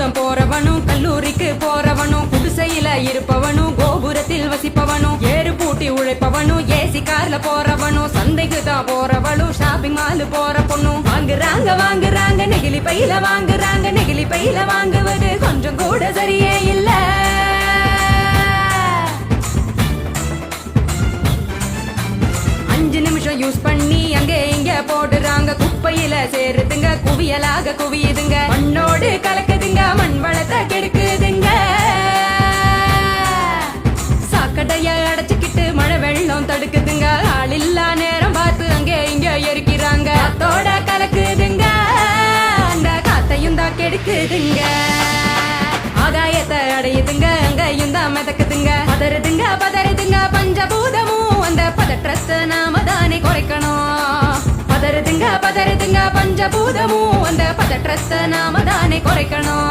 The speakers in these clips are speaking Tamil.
பள்ளிக்கூடம் போறவனும் கல்லூரிக்கு போறவனும் குடிசையில இருப்பவனும் கோபுரத்தில் வசிப்பவனும் ஏறு பூட்டி உழைப்பவனும் ஏசி கார்ல போறவனும் சந்தைக்கு தான் போறவளும் ஷாப்பிங் மால் போற பொண்ணும் வாங்குறாங்க நெகிழி பையில வாங்குறாங்க நெகிழி பையில வாங்குவது கொஞ்சம் கூட சரியே இல்ல. அஞ்சு நிமிஷம் யூஸ் பண்ணி அங்கே இங்க போடுறாங்க குப்பையில சேருதுங்க குவியலாக குவியுதுங்க மண்ணோடு கலக்குதுங்க மண் வளத்தை கெடுக்குதுங்க. சாக்கடைய அடைச்சுக்கிட்டு மழை வெள்ளம் தடுக்குதுங்க ஆள் இல்லா நேரம் பார்த்து அங்கே இங்க எரிக்கிறாங்க காத்தோட கலக்குதுங்க அந்த காத்தையும் தான் கெடுக்குதுங்க. ஆகாயத்தை அடையுதுங்க அங்கையும் தான் மிதக்குதுங்க பதறுதுங்க பஞ்சபூதமும் அந்த பதற்றத்தை நாம தானே குறைக்கணும். பதறுதுங்க பஞ்சபூதமும் அந்த பதற்றத்தை நாம தானே குறைக்கணும்.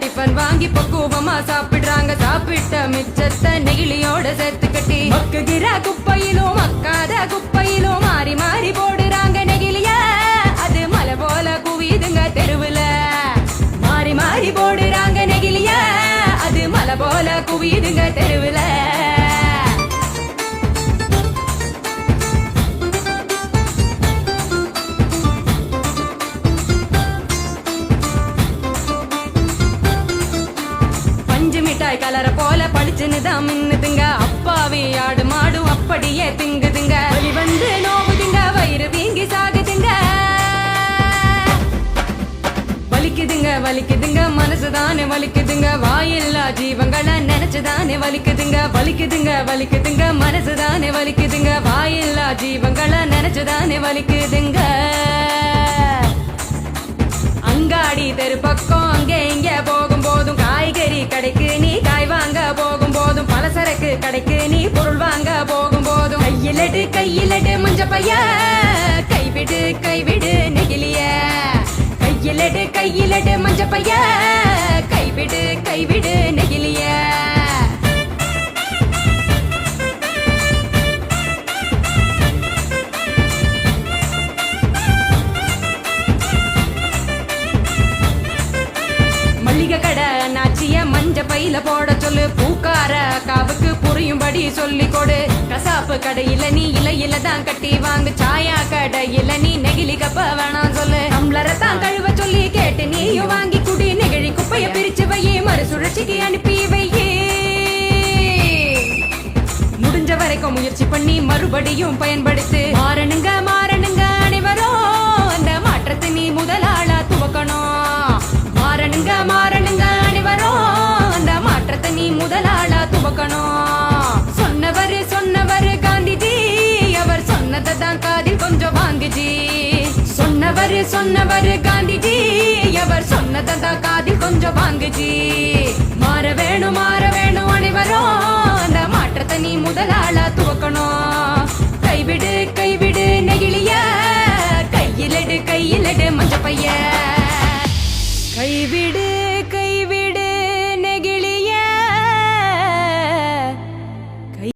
டிஃபன் வாங்கி பக்குவமா சாப்பிடுறாங்க சாப்பிட்ட மிச்சத்தை நெகிழியோட சேர்த்து கட்டி மக்குகிற குப்பையிலும் மக்காத குப்பையிலும் மாறி மாறி போடுறாங்க நெகிழிய அது மலை போல குவியுதுங்க தெருவுல மாறி மாறி போடுறாங்க நெகிழிய அது மலை போல குவியுதுங்க தெருவுல. மிட்டாய் கலர போல பளிச்சுன்னு தான் மின்னுதுங்க அப்பாவி ஆடு மாடும் அப்படியே திங்குதுங்க வலி வந்து நோவுதுங்க வயிறு வீங்கி சாகுதுங்க வலிக்குதுங்க மனசுதானே வலிக்குதுங்க வாயில்லா ஜீவங்களை நினைச்சுதானே வலிக்குதுங்க மனசுதானே வலிக்குதுங்க வாயில்லா ஜீவங்களை நினைச்சுதானே வலிக்குதுங்க. அங்காடி தெரு பக்கம் அங்கே இங்க போகும் போதும் காய்கறி கடைக்கு நீ காய் வாங்க போகும் போதும் பலசரக்கு கடைக்கு நீ பொருள் வாங்க போகும் போதும் கையிலட்டு மஞ்ச பைய கைவிடு நெகிழிய கையிலட்டு மஞ்ச பைய கைவிடு நெகிழிய. கடை நாச்சிய மஞ்ச பையில போட சொல்லு பூக்கார காவுக்கு புரியும்படி சொல்லி கொடு கசாப்பு கடையில நீ இலையில தான் கட்டி வாங்கு சாயா கடையில நீ நெகிழி கப்ப வேணாம் சொல்லு டம்ளரை தான் கழுவ சொல்லி கேட்டு நீயும் வாங்கி குடி நெகிழி குப்பைய பிரிச்சு வையே மறுசுழற்சிக்கு அனுப்பி வையே. முடிஞ்ச வரைக்கும் முயற்சி பண்ணி மறுபடியும் பயன்படுத்து மாறணுங்க அனைவரும் அந்த மாற்றத்தை நீ முதலாளா துவக்கணும். மாறணுங்க அனைவரும் அந்த மாற்றத்தை நீ முதலாளா துவக்கணும். சொன்னவர் காந்திஜி அவர் சொன்னதை தான் காதில் கொஞ்சம் வாங்குஜி சொன்னவர் காந்திஜி அவர் சொன்னதை தான் காதில் கொஞ்சம் வாங்குஜி. மாற வேணும் அனைவரும் அந்த மாற்றத்தை நீ முதலாளா துவக்கணும்.